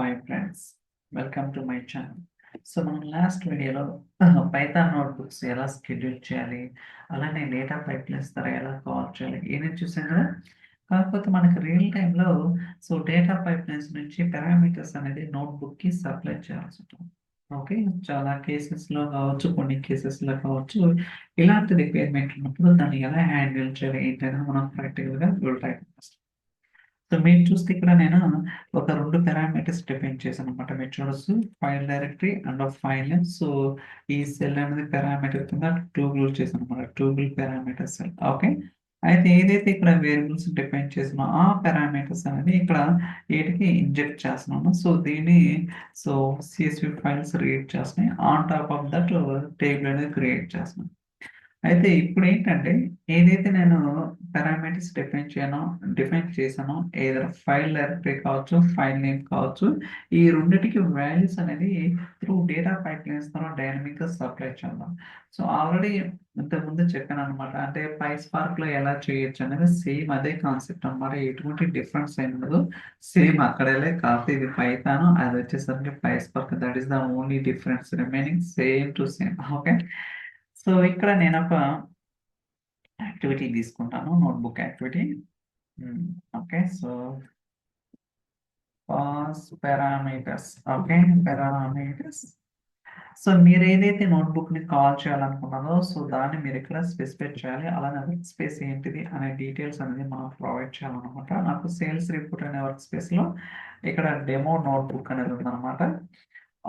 Hi friends, welcome to my channel. So మనం last వీడియోలో Python notebooks ఎలా schedule చేయాలి, అలానే డేటా పైప్లైన్స్ ద్వారా ఎలా కాల్ చేయాలి ఏమేమి చూసాం కదా. కాకపోతే మనకి రియల్ టైంలో డేటా పైప్లైన్స్ నుంచి పారామీటర్స్ అనేది నోట్బుక్కి సప్లై చేయాల్సి ఉంటుంది. ఓకే, చాలా కేసెస్లో కావచ్చు, కొన్ని కేసెస్లో కావచ్చు, ఇలాంటి రిక్వైర్మెంట్ ఉన్నప్పుడు దాన్ని ఎలా హ్యాండిల్ చేయాలి ఏంటనేది మనం ప్రాక్టికల్గా ట్రై చేస్తాం. సో మీరు చూస్తే ఇక్కడ నేను ఒక 2 పారామీటర్స్ డిఫైన్ చేశాననమాట. మీరు చూడొచ్చు, file directory and file name. ఈ సెల్ అనేది పారామీటర్ కింద టూబుల్ చేశాననమాట. టూబుల్ పారామీటర్ సెల్. ఓకే. అయితే ఏదైతే ఇక్కడ వేరియబుల్స్ డిఫైన్ చేసానో ఆ పారామీటర్స్ అనేది ఇక్కడ వీటికి ఇంజెక్ట్ చేస్తున్నాను. దీన్ని CSV ఫైల్స్ రీడ్ చేస్తున్నాయి. On top of that table అనేది క్రియేట్ చేస్తున్నాను. అయితే ఇప్పుడేంటంటే, ఏదైతే నేను పారామీటర్స్ డిఫైన్ చేశానో ఏదైనా ఫైల్ డైరెక్టరీ కావచ్చు, ఫైల్ నేమ్ కావచ్చు, ఈ రెండిటికి వాల్యూస్ అనేది త్రూ డేటా పైప్లైన్స్ ద్వారా డైనమిక్‌గా సప్లై చేద్దాం. ఆల్రెడీ ఇంతకుముందు చెప్పాననమాట. అంటే పైస్పార్క్‌లో ఎలా చేయొచ్చు అనేది సేమ్ అదే కాన్సెప్ట్ అనమాట. ఎటువంటి డిఫరెన్స్ ఏమి ఉండదు. సేమ్ అక్కడలే, కాకపోతే ఇది పైథాన్, అది వచ్చేసరికి PySpark. That is the only difference. Remaining same to same. Okay. ఇక్కడ నేనొక యాక్టివిటీ తీసుకుంటాను. Notebook activity. Hmm. Okay. Pass parameters. Okay. Parameters. మీరేదైతే నోట్‌బుక్‌ని కాల్ చేయాలనుకున్నారో దాన్ని మీరిక్కడ స్పెసిఫై చేయాలి. అలానే వర్క్ స్పేస్ ఏంటిది అనే డీటెయిల్స్ అనేది మనం ప్రొవైడ్ చేయాలనమాట. నాకు సేల్స్ రిపోర్ట్ అనే వర్క్ స్పేస్‌లో ఇక్కడ డెమో నోట్‌బుక్ అనేది ఉందనమాట.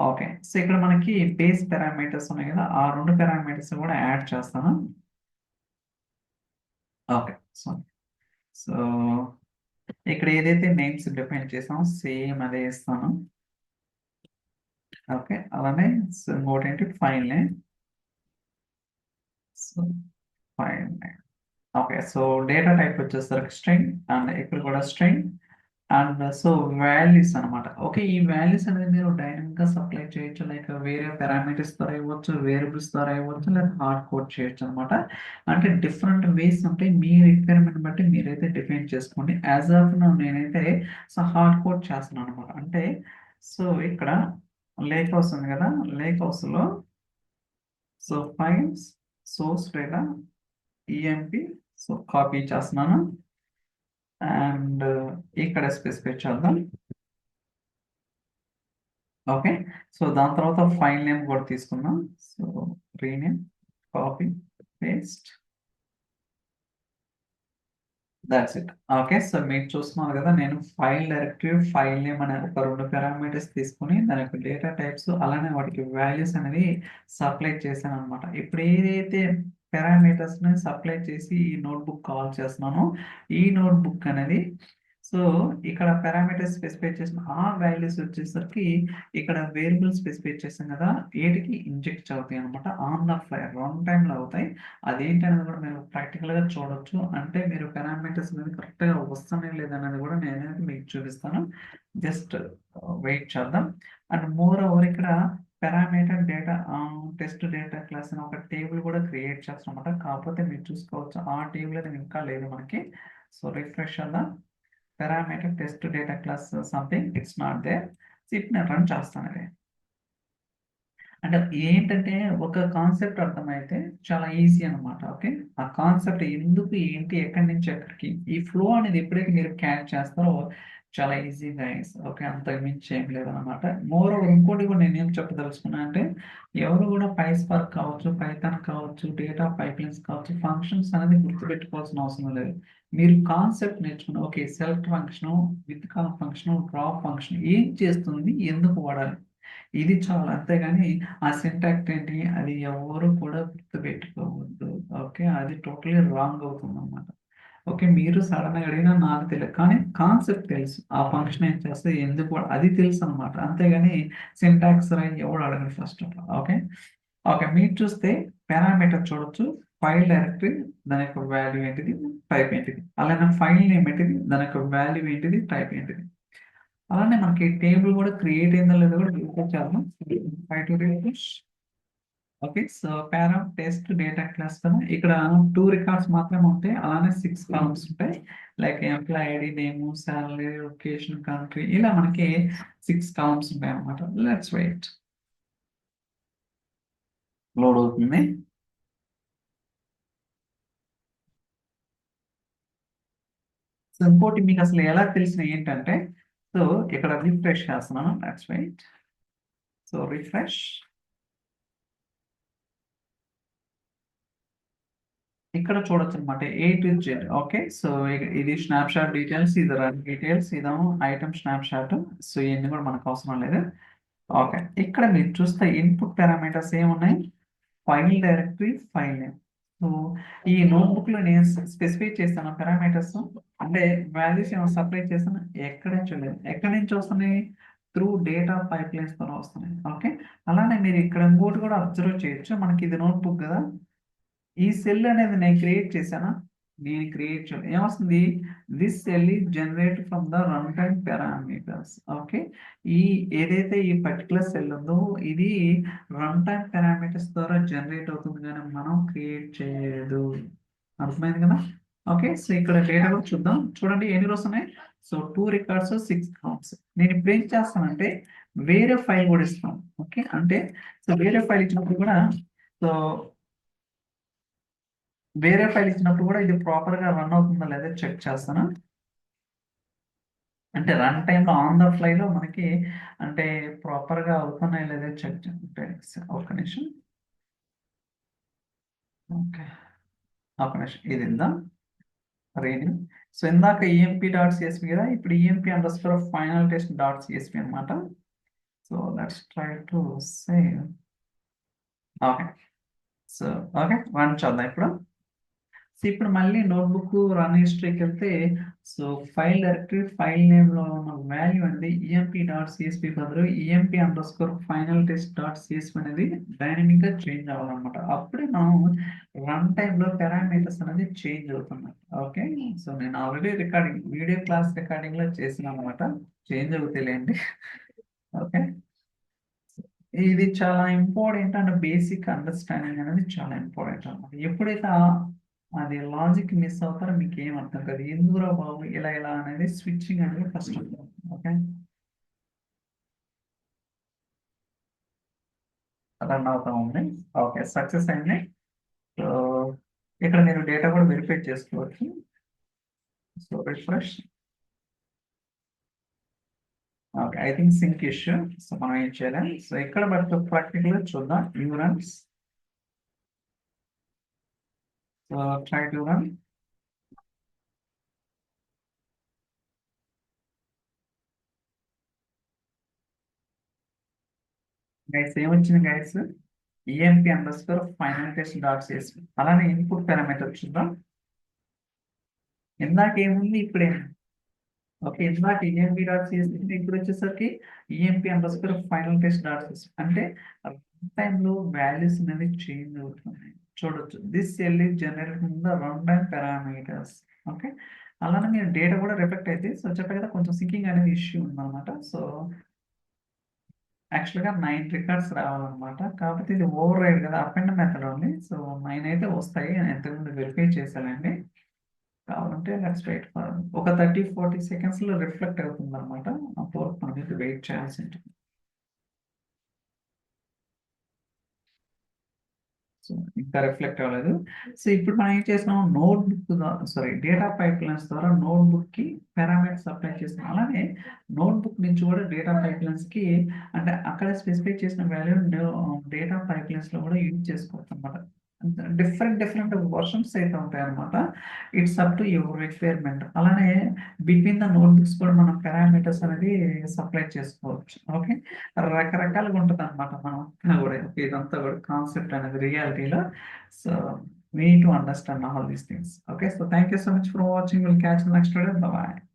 ఓకే. ఇక్కడ మనకి బేస్ పారామీటర్స్ ఉన్నాయి కదా! ఆ 2 పారామీటర్స్ కూడా యాడ్ చేస్తాను. ఓకే. సో, ఇక్కడ ఏదైతే నేమ్స్ డిఫైన్ చేసామో సేమ్ అదే ఇస్తాను. ఓకే. అలానే ఇంకోటేంటి file name. File name. Okay. Data type వచ్చేసరికి స్ట్రింగ్ అండ్ ఇక్కడ కూడా స్ట్రింగ్ అండ్ వాల్యూస్ అనమాట. ఓకే. ఈ వాల్యూస్ అనేది మీరు డైనమిక్‌గా సప్లై చేయొచ్చు. లైక్ వేరే పారామీటర్స్ ద్వారా ఇవ్వచ్చు, వేరియబుల్స్ ద్వారా ఇవ్వచ్చు, లేదా హార్డ్ కోడ్ చేయొచ్చు అనమాట. అంటే డిఫరెంట్ వేస్ ఉంటాయి. మీ రిక్వైర్మెంట్ బట్టి మీరైతే డిఫైన్ చేసుకోండి. యాజ్ ఆఫ్ నౌ నేనైతే హార్డ్ కోడ్ చేస్తున్నాను అనమాట. అంటే ఇక్కడ లేక్ హౌస్ ఉంది కదా! లేక్ హౌస్‌లో files source data EMP copy చేస్తున్నాను. అండ్ ఇక్కడ స్పెసిఫై చేద్దాం. ఓకే. దాని తర్వాత ఫైల్ నేమ్ కూడా తీసుకుందాం. Rename, copy, paste. That's it. Okay. మీరు చూస్తున్నారు కదా! నేను ఫైల్ డైరెక్టరీ, ఫైల్ నేమ్ అనే ఒక 2 పారామీటర్స్ తీసుకొని దాని యొక్క డేటా టైప్స్ అలానే వాటికి వాల్యూస్ అనేవి సప్లై చేశాననమాట. ఇప్పుడు ఏదైతే పారామీటర్స్‌ని సప్లై చేసి ఈ నోట్‌బుక్ కాల్ చేస్తున్నానో, ఈ నోట్‌బుక్ అనేది ఇక్కడ పారామీటర్స్ స్పెసిఫై చేసిన ఆ వాల్యూస్ వచ్చేసరికి ఇక్కడ వేరియబుల్ స్పెసిఫై చేసాం కదా! ఈటికి ఇంజెక్ట్ అవుతాయన్నమాట. ఆన్ ద ఫ్లై రన్ టైమ్‌లో అవుతాయి. అదేంటనేది కూడా మీరు ప్రాక్టికల్‌గా చూడొచ్చు. అంటే మీరు పారామీటర్స్ అనేది కరెక్ట్‌గా వస్తున్నాయా లేదా అనేది కూడా నేనైతే మీకు చూపిస్తాను. జస్ట్ వెయిట్ చేద్దాం. అండ్ మోర్ ఓవర్ ఇక్కడ parameter data test data class అని ఒక టేబుల్ కూడా క్రియేట్ చేస్తామన్నమాట. కాకపోతే మీరు చూసుకోవచ్చు, ఆ టేబుల్ అనేది ఇంకా లేదు మనకి. రిఫ్రెష్ చేద్దాం. Parameter test data class something it's not there. నేను రన్ చేస్తాను అది. అంటే ఏంటంటే ఒక కాన్సెప్ట్ అర్థమైతే చాలా ఈజీ అనమాట. ఓకే. ఆ కాన్సెప్ట్ ఎందుకు, ఏంటి, ఎక్కడి నుంచి ఎక్కడికి, ఈ ఫ్లో అనేది ఎప్పుడైతే మీరు క్యాచ్ చేస్తారో చాలా ఈజీగా ఓకే. అంతకు మించి ఏం లేదనమాట. మోర్ ఓవర్ ఇంకోటి కూడా నేనేం చెప్పదలుచుకున్నా అంటే, ఎవరు కూడా పైస్పార్క్ కావచ్చు, పైథాన్ కావచ్చు, డేటా పైప్లైన్స్ కావచ్చు, ఫంక్షన్స్ అనేది గుర్తుపెట్టుకోవాల్సిన అవసరం లేదు. మీరు కాన్సెప్ట్ నేర్చుకున్న okay, select function, with call function, drop function ఏం చేస్తుంది, ఎందుకు వాడాలి, ఇది చాలు. అంతేగాని ఆ సింటాక్స్ ఏంటి అది ఎవరు కూడా గుర్తుపెట్టుకోవద్దు. ఓకే. అది టోటల్లీ రాంగ్ అవుతుందన్నమాట. ఓకే. మీరు సడన్‌గా అడిగినా నాకు తెలియదు. కానీ కాన్సెప్ట్ తెలుసు. ఆ ఫంక్షన్ ఏం చేస్తది, ఎందుకు అది తెలుసనమాట. అంతేగాని సింటాక్స్ ఎవడు అడగడు first of all. Okay. Okay. మీరు చూస్తే పారామీటర్ చూడొచ్చు. ఫైల్ డైరెక్టరీ, దాని యొక్క వాల్యూ ఏంటిది, టైప్ ఏంటిది. అలానే ఫైల్ నేమ్ ఏంటిది, దాని యొక్క వాల్యూ ఏంటిది, టైప్ ఏంటిది. అలానే మనకి టేబుల్ కూడా క్రియేట్ అయిందో లేదో కూడా వెరిఫై చేద్దాం. Try to refresh. Okay. So param test data class కదా! ఇక్కడ 2 రికార్డ్స్ మాత్రమే ఉంటాయి. అలానే 6 కాలమ్స్ ఉంటాయి. Like employee ID, name, salary, location, country ఇలా మనకి 6 కాలమ్స్ ఉంటాయన్నమాట. Let's wait. లోడ్ అవుతుంది. సో ఇంకోటి మీకు అసలు ఎలా తెలిసినయి ఏంటంటే, సో ఇక్కడ రిఫ్రెష్ చేస్తున్నాను. Let's wait. So refresh. ఇక్కడ చూడొచ్చనమాట. A to Z. Okay. So ఇది స్నాప్‌షాట్ డీటెయిల్స్, ఇది రన్ డీటెయిల్స్, ఇదేమో ఐటెమ్ స్నాప్‌షాట్. సో ఇయన్నీ కూడా మనకు అవసరం లేదు. ఓకే. ఇక్కడ మీరు చూస్తే ఇన్‌పుట్ పారామీటర్స్ ఏమున్నాయి? File directory, file name. So ఈ నోట్‌బుక్‌లో నేను స్పెసిఫై చేశాను పారామీటర్స్. అంటే వాల్యూస్ ఏమైనా సప్లై చేశానా? ఎక్కడ చూడలేదు. ఎక్కడి నుంచి వస్తున్నాయి? త్రూ డేటా పైప్‌లైన్స్ ద్వారా వస్తున్నాయి. ఓకే. అలానే మీరు ఇక్కడ ఇంకోటి కూడా అబ్జర్వ్ చేయొచ్చు. మనకి ఇది నోట్‌బుక్ కదా! ఈ సెల్ అనేది నేను క్రియేట్ చేశానా? నేను క్రియేట్ చేయలేదు. ఏమొస్తుంది? This cell is generate from the run time parameters. Okay. ఈ ఏదైతే ఈ పర్టిక్యులర్ సెల్ ఉందో ఇది రన్ టైమ్ పారామీటర్స్ ద్వారా జనరేట్ అవుతుంది గానీ మనం క్రియేట్ చేయలేదు. అర్థమైంది కదా! ఓకే. సో ఇక్కడ డేటా కూడా చూద్దాం. చూడండి ఎన్ని రోస్ ఉన్నాయి? So 2 records, 6 columns. నేను ఇప్పుడు ఏం చేస్తానంటే వేరే ఫైల్ కూడా ఇస్తాను. ఓకే. అంటే సో వేరే ఫైల్ ఇచ్చినప్పుడు కూడా సో వేరే ఫైల్ ఇచ్చినప్పుడు కూడా ఇది ప్రాపర్‌గా రన్ అవుతుందా లేదా చెక్ చేస్తాను. అంటే రన్ టైమ్‌లో ఆన్ ద ఫ్లైలో మనకి అంటే ప్రాపర్‌గా అవుతున్నాయా లేదా చెక్ అంటే ఒక్క నిమిషం. ఓకే. ఒక్క నిమిషం. ఇది ఇందా రీడింగ్. సో ఇందాక ఈఎంపీ డాట్ సీఎస్‌వి కదా! ఇప్పుడు EMP underscore final test dot CSV అన్నమాట. So let's try to save. Okay. So okay. Run చేద్దాం ఇప్పుడు. సో ఇప్పుడు మళ్ళీ నోట్‌బుక్ రన్ హిస్టరీకెళ్తే సో ఫైల్ డైరెక్టరీ, ఫైల్ నేమ్‌లో ఉన్న వాల్యూ అనేది ఈఎంపీ.సీఎస్‌వి బదులు ఈఎంపీ_ఫైనల్ టెస్ట్.సీఎస్‌వి అనేది డైనమిక్‌గా చేంజ్ అవ్వాలన్నమాట. అప్పుడే మనం రన్ టైమ్‌లో పారామీటర్స్ అనేది చేంజ్ అవుతున్నాయి. ఓకే. సో నేను ఆల్రెడీ వీడియో క్లాస్ రికార్డింగ్‌లో చేశానన్నమాట. చేంజ్ అవుతాయిలెండి. ఓకే. ఇది చాలా ఇంపార్టెంట్ అండ్ బేసిక్ అండర్‌స్టాండింగ్ అనేది చాలా ఇంపార్టెంట్ అన్నమాట. ఎప్పుడైతే అది లాజిక్ మిస్ అవుతారో మీకేం అర్థం కాదు. ఎందుకురా బాబు! ఇలా అనేది స్విచ్చింగ్ అనేది కష్టం. ఓకే. రన్ అవుతా ఉంది. ఓకే. సక్సెస్ అయింది. సో ఇక్కడ మీరు డేటా కూడా వెరిఫై చేసుకోవచ్చు. So refresh. Okay. I think sync issue. So మనం ఏం చేయాలి? సో ఇక్కడ బట్ ప్రాక్టికల్‌గా చూద్దాం. New runs. So try to run. Guys ఏమొచ్చింది గైస్? EMP final test dot CSV. అలానే ఇన్పుట్ పారామీటర్ చూద్దాం. ఇందాక ఏముంది? ఇప్పుడేముంది? ఓకే. ఇందాక ఈఎంపీ.సీఎస్‌వి ఉంది. ఇప్పుడొచ్చేసరికి ఈఎంపీ_ఫైనల్ టెస్ట్.సీఎస్‌వి. అంటే రన్ టైమ్‌లో వాల్యూస్ అనేవి చేంజ్ అవుతున్నాయి. చూడొచ్చు. This cell is generated from the run time parameters. Okay. అలానే మీరు డేటా కూడా రిఫ్లెక్ట్ అయిద్ది. సో చెప్పా కదా! కొంచెం సింకింగ్ అనేది ఇష్యూ ఉందన్నమాట. సో యాక్చువల్‌గా 9 రికార్డ్స్ రావాలన్నమాట. కాకపోతే ఇది ఓవర్ రైడ్ కదా! Append method only. సో 9 అయితే వస్తాయి. నేను ఇంతకుముందు వెరిఫై చేశానండి. కావాలంటే లెట్స్ వెయిట్ ఫర్ ఒక 30, 40 సెకండ్స్‌లో రిఫ్లెక్ట్ అవుతుందన్నమాట. అంతవరకు మనం అయితే వెయిట్ చేయాల్సి ఉంటుంది. సో ఇంకా రిఫ్లెక్ట్ అవ్వలేదు. సో ఇప్పుడు మనం ఏం చేస్తున్నాం డేటా పైప్‌లైన్స్ ద్వారా నోట్‌బుక్‌కి పారామీటర్స్ అప్లై చేస్తున్నాం. అలానే నోట్‌బుక్ నుంచి కూడా డేటా పైప్‌లైన్స్‌కి అంటే అక్కడ స్పెసిఫై చేసిన వాల్యూని డేటా పైప్‌లైన్స్‌లో కూడా యూజ్ చేసుకోవచ్చనమాట. డిఫరెంట్ వెర్షన్స్ అయితే ఉంటాయన్నమాట. It's up to your requirement. అలానే బిట్వీన్ ద నోట్‌బుక్స్ కూడా మనం పారామీటర్స్ అనేది సప్లై చేసుకోవచ్చు. ఓకే. రకరకాలుగా ఉంటదన్నమాట. మనం కూడా ఇదంతా కూడా కాన్సెప్ట్ అనేది రియాలిటీలో. So we need to understand all these things. Okay. So thank you so much for watching. We'll catch you next video. Bye bye.